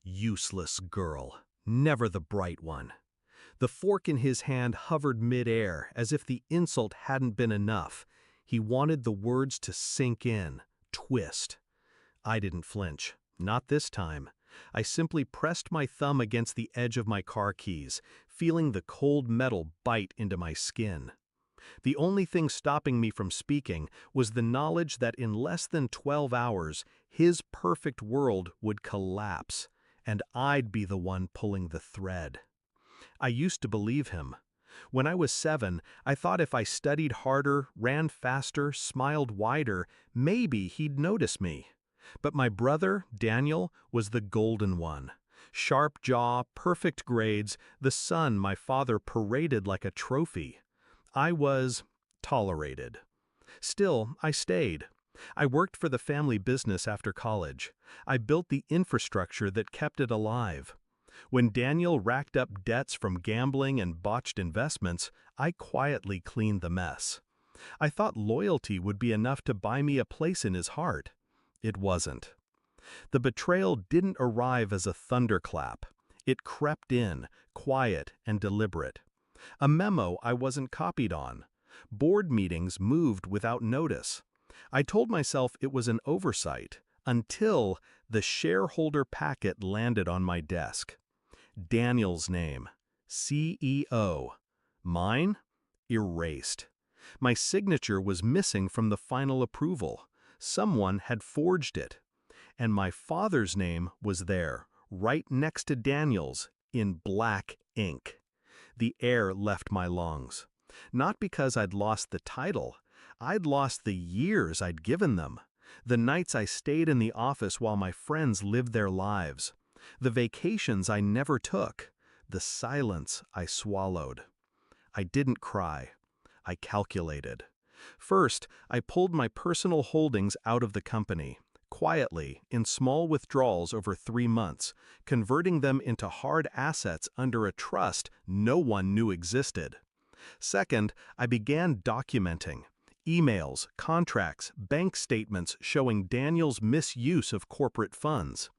Useless girl, never the bright one. The fork in his hand hovered mid-air as if the insult hadn't been enough. He wanted the words to sink in, twist. I didn't flinch. Not this time. I simply pressed my thumb against the edge of my car keys, feeling the cold metal bite into my skin. The only thing stopping me from speaking was the knowledge that in less than 12 hours, his perfect world would collapse, and I'd be the one pulling the thread. I used to believe him. When I was 7, I thought if I studied harder, ran faster, smiled wider, maybe he'd notice me. But my brother, Daniel, was the golden one. Sharp jaw, perfect grades, the son my father paraded like a trophy. I was tolerated. Still, I stayed. I worked for the family business after college. I built the infrastructure that kept it alive. When Daniel racked up debts from gambling and botched investments, I quietly cleaned the mess. I thought loyalty would be enough to buy me a place in his heart. It wasn't. The betrayal didn't arrive as a thunderclap. It crept in, quiet and deliberate. A memo I wasn't copied on. Board meetings moved without notice. I told myself it was an oversight, until the shareholder packet landed on my desk. Daniel's name, CEO. Mine? Erased. My signature was missing from the final approval. Someone had forged it. And my father's name was there, right next to Daniel's, in black ink. The air left my lungs. Not because I'd lost the title. I'd lost the years I'd given them. The nights I stayed in the office while my friends lived their lives. The vacations I never took. The silence I swallowed. I didn't cry. I calculated. First, I pulled my personal holdings out of the company, quietly, in small withdrawals over 3 months, converting them into hard assets under a trust no one knew existed. Second, I began documenting. Emails, contracts, bank statements showing Daniel's misuse of corporate funds.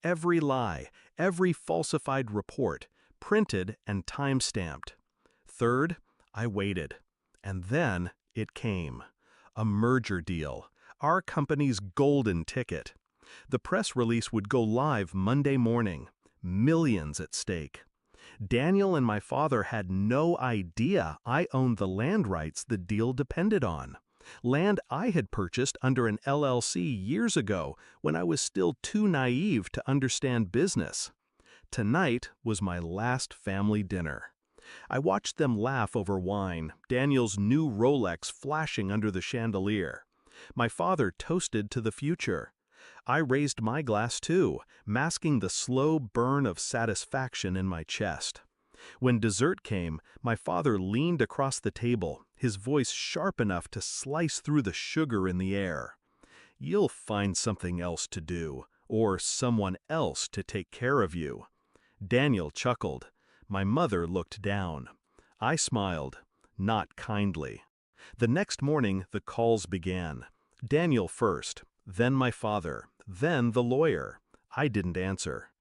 Every lie, every falsified report, printed and time-stamped. Third, I waited. And then it came. A merger deal. Our company's golden ticket. The press release would go live Monday morning. Millions at stake. Daniel and my father had no idea I owned the land rights the deal depended on. Land I had purchased under an LLC years ago when I was still too naive to understand business. Tonight was my last family dinner. I watched them laugh over wine, Daniel's new Rolex flashing under the chandelier. My father toasted to the future. I raised my glass too, masking the slow burn of satisfaction in my chest. When dessert came, my father leaned across the table, his voice sharp enough to slice through the sugar in the air. "You'll find something else to do, or someone else to take care of you." Daniel chuckled. My mother looked down. I smiled, not kindly. The next morning, the calls began. Daniel first, then my father, then the lawyer. I didn't answer.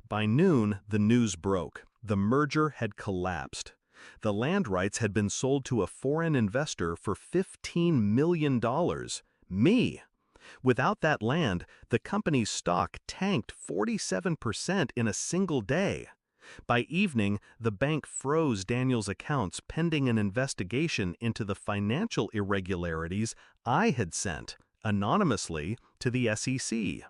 By noon, the news broke. The merger had collapsed. The land rights had been sold to a foreign investor for $15 million. Me! Without that land, the company's stock tanked 47% in a single day. By evening, the bank froze Daniel's accounts pending an investigation into the financial irregularities I had sent, anonymously, to the SEC.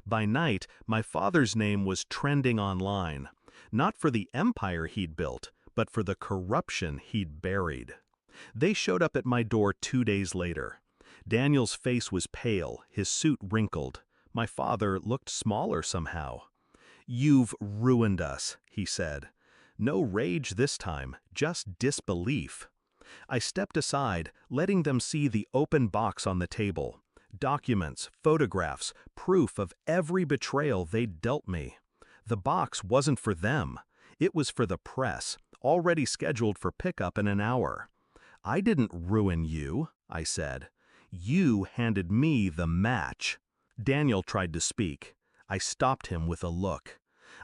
By night, my father's name was trending online, not for the empire he'd built, but for the corruption he'd buried. They showed up at my door 2 days later. Daniel's face was pale, his suit wrinkled. My father looked smaller somehow. "You've ruined us," he said. No rage this time, just disbelief. I stepped aside, letting them see the open box on the table. Documents, photographs, proof of every betrayal they'd dealt me. The box wasn't for them. It was for the press, already scheduled for pickup in an hour. "I didn't ruin you," I said. "You handed me the match." Daniel tried to speak. I stopped him with a look.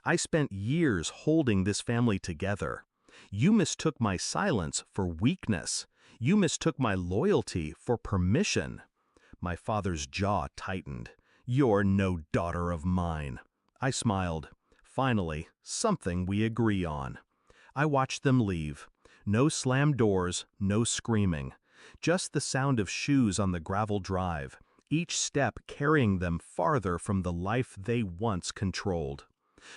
I spent years holding this family together. You mistook my silence for weakness. You mistook my loyalty for permission. My father's jaw tightened. You're no daughter of mine. I smiled. Finally, something we agree on. I watched them leave. No slammed doors, no screaming. Just the sound of shoes on the gravel drive, each step carrying them farther from the life they once controlled.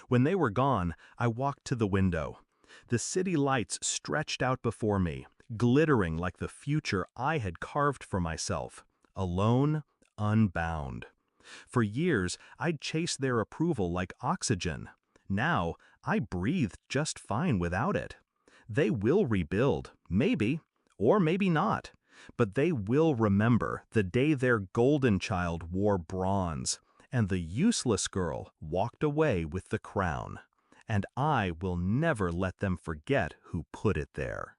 When they were gone, I walked to the window. The city lights stretched out before me, glittering like the future I had carved for myself. Alone, unbound. For years, I'd chased their approval like oxygen. Now, I breathed just fine without it. They will rebuild, maybe, or maybe not. But they will remember the day their golden child wore bronze, and the useless girl walked away with the crown. And I will never let them forget who put it there.